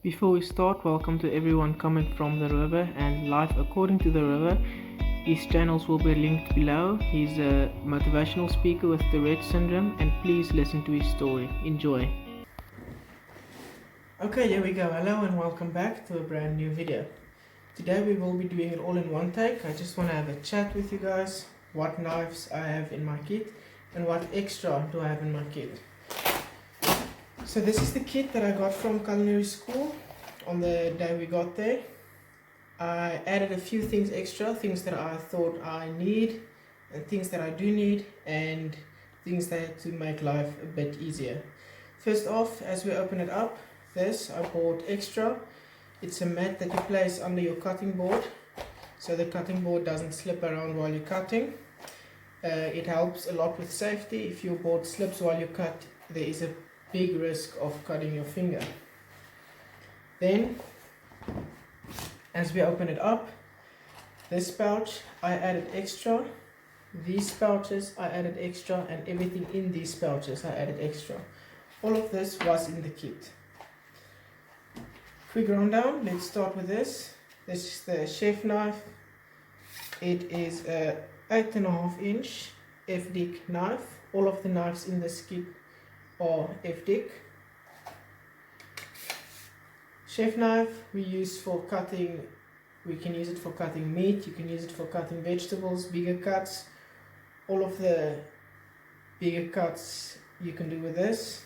Before we start, welcome to everyone coming from TheRiver and live according to TheRiver. His channels will be linked below. He's a motivational speaker with Tourette syndrome, and please listen to his story. Enjoy. Okay, here we go. Hello and welcome back to a brand new video. Today we will be doing it all in one take. I just want to have a chat with you guys, what knives I have in my kit and what extra do I have in my kit. So this is the kit that I got from culinary school on the day we got there. I added a few things extra, things that I thought I need and things that I do need and things that to make life a bit easier. First off, as we open it up, this I bought extra. It's a mat that you place under your cutting board so the cutting board doesn't slip around while you're cutting. It helps a lot with safety. If your board slips while you cut, there is a big risk of cutting your finger. Then, as we open it up, this pouch I added extra, these pouches I added extra, and everything in these pouches I added extra. All of this was in the kit. Quick rundown, let's start with this. This is the chef knife. It is a 8.5 inch F-Dick knife. All of the knives in this kit or F-Dick. Chef knife we use for cutting, we can use it for cutting meat, you can use it for cutting vegetables, bigger cuts. All of the bigger cuts you can do with this.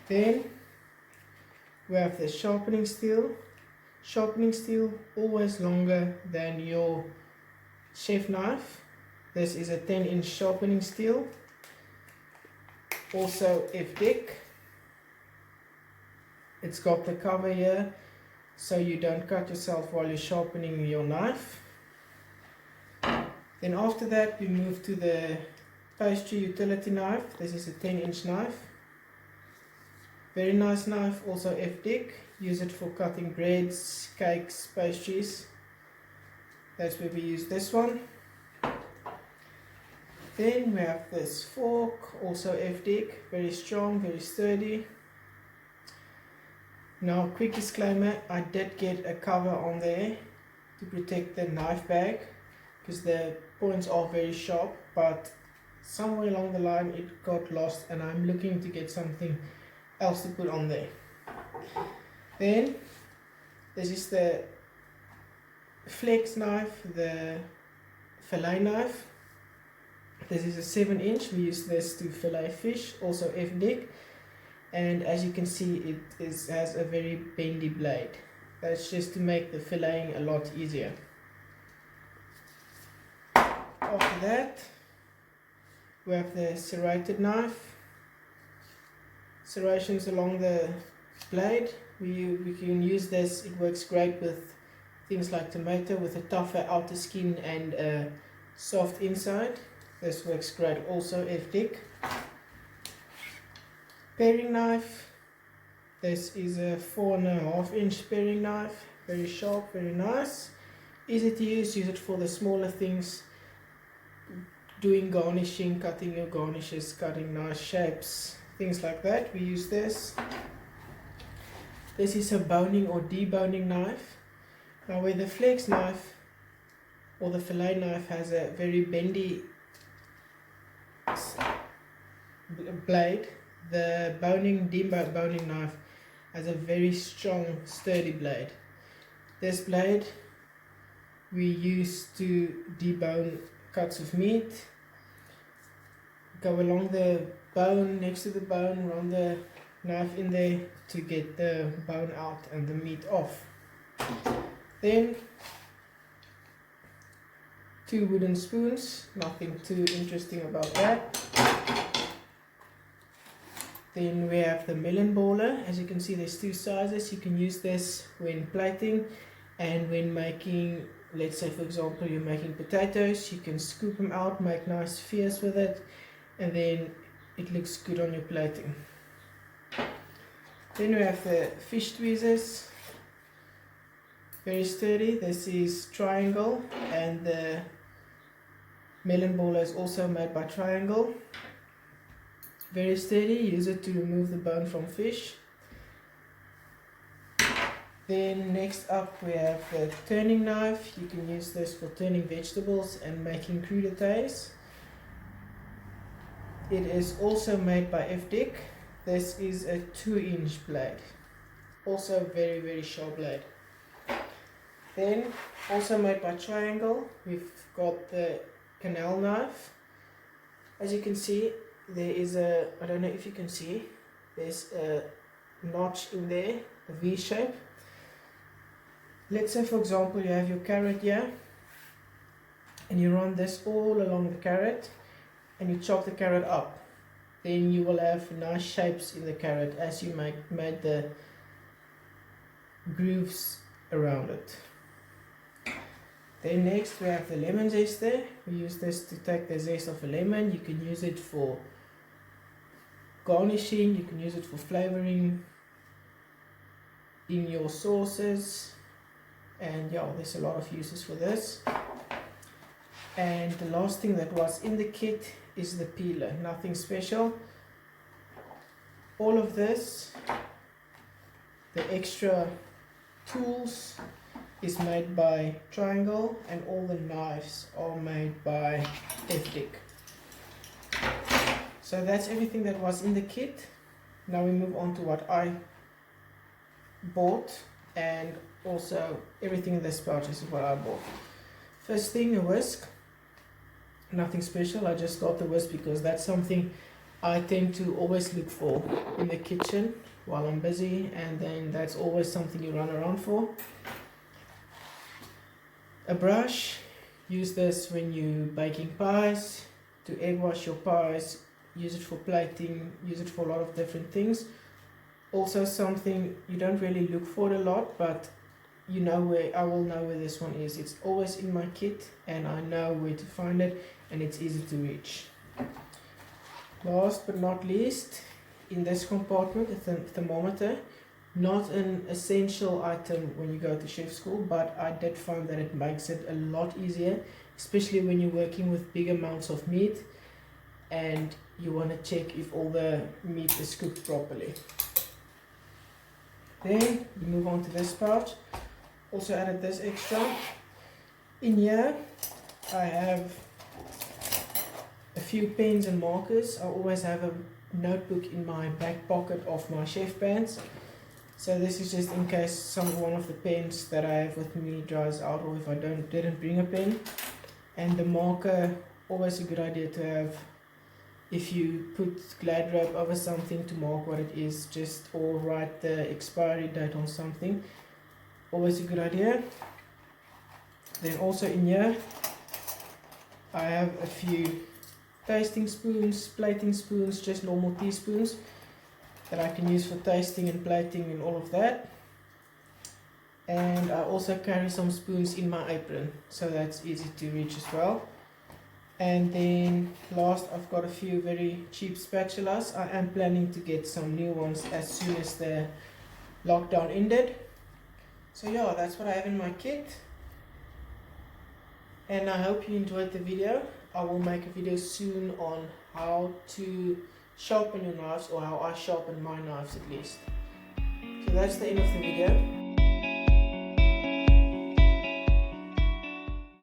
Then we have the sharpening steel. Sharpening steel always longer than your chef knife. This is a 10-inch sharpening steel. Also F-Dick. It's got the cover here so you don't cut yourself while you're sharpening your knife. Then after that we move to the pastry utility knife. This is a 10-inch knife. Very nice knife, also F-Dick. Use it for cutting breads, cakes, pastries. That's where we use this one. Then we have this fork, also F-Dick, very strong, very sturdy. Now, quick disclaimer, I did get a cover on there to protect the knife bag because the points are very sharp, but somewhere along the line it got lost and I'm looking to get something else to put on there. Then, this is the flex knife, the fillet knife. This is a 7-inch, we use this to fillet fish, also F-Dick, and as you can see has a very bendy blade. That's just to make the filleting a lot easier. After that we have the serrated knife. Serrations along the blade, we can use this, it works great with things like tomato with a tougher outer skin and a soft inside. This works great, also F-Dick. Paring knife. This is a 4.5-inch paring knife. Very sharp, very nice. Easy to use it for the smaller things. Doing garnishing, cutting your garnishes, cutting nice shapes, things like that. We use this. This is a boning or deboning knife. Now where the flex knife or the fillet knife has a very bendy blade, the deboning knife has a very strong, sturdy blade. This blade we use to debone cuts of meat. Go along the bone, next to the bone, run the knife in there to get the bone out and the meat off. Then 2 wooden spoons, nothing too interesting about that. Then we have the melon baller. As you can see, there's 2 sizes. You can use this when plating and when making, let's say for example you're making potatoes, you can scoop them out, make nice spheres with it, and then it looks good on your plating. Then we have the fish tweezers, very sturdy. This is triangle and the melon baller is also made by triangle. Very sturdy, use it to remove the bone from fish. Then next up we have the turning knife. You can use this for turning vegetables and making crudités. It is also made by FDIC. This is a 2-inch blade. Also very sharp blade. Then also made by Triangle, we've got the canal knife. As you can see, there is a, I don't know if you can see, there's a notch in there, a V shape. Let's say for example you have your carrot here and you run this all along the carrot and you chop the carrot up. Then you will have nice shapes in the carrot as you made the grooves around it. Then next we have the lemon zester. We use this to take the zest of a lemon. You can use it for garnishing, you can use it for flavoring in your sauces, and yeah, there's a lot of uses for this. And the last thing that was in the kit is the peeler. Nothing special. All of this, the extra tools, is made by Triangle, and all the knives are made by FDIC. So that's everything that was in the kit. Now we move on to what I bought, and also everything in this pouch is what I bought. First thing, a whisk. Nothing special, I just got the whisk because that's something I tend to always look for in the kitchen while I'm busy, and then that's always something you run around for. A brush, use this when you're baking pies, to egg wash your pies, use it for plating, use it for a lot of different things. Also something you don't really look for a lot, but you know where, I will know where this one is. It's always in my kit and I know where to find it, and it's easy to reach. Last but not least, in this compartment, a thermometer. Not an essential item when you go to chef school, but I did find that it makes it a lot easier, especially when you're working with big amounts of meat and you want to check if all the meat is cooked properly. Then we move on to this pouch. Also added this extra. In here I have a few pens and markers. I always have a notebook in my back pocket of my chef pants. So this is just in case one of the pens that I have with me dries out, or if I didn't bring a pen. And the marker, always a good idea to have if you put Glad wrap over something to mark what it is, or write the expiry date on something. Always a good idea. Then also in here I have a few tasting spoons, plating spoons, just normal teaspoons that I can use for tasting and plating and all of that. And I also carry some spoons in my apron, so that's easy to reach as well. And then last, I've got a few very cheap spatulas. I am planning to get some new ones as soon as the lockdown ended. So yeah, that's what I have in my kit. And I hope you enjoyed the video. I will make a video soon on how to sharpen your knives, or how I sharpen my knives at least. So that's the end of the video.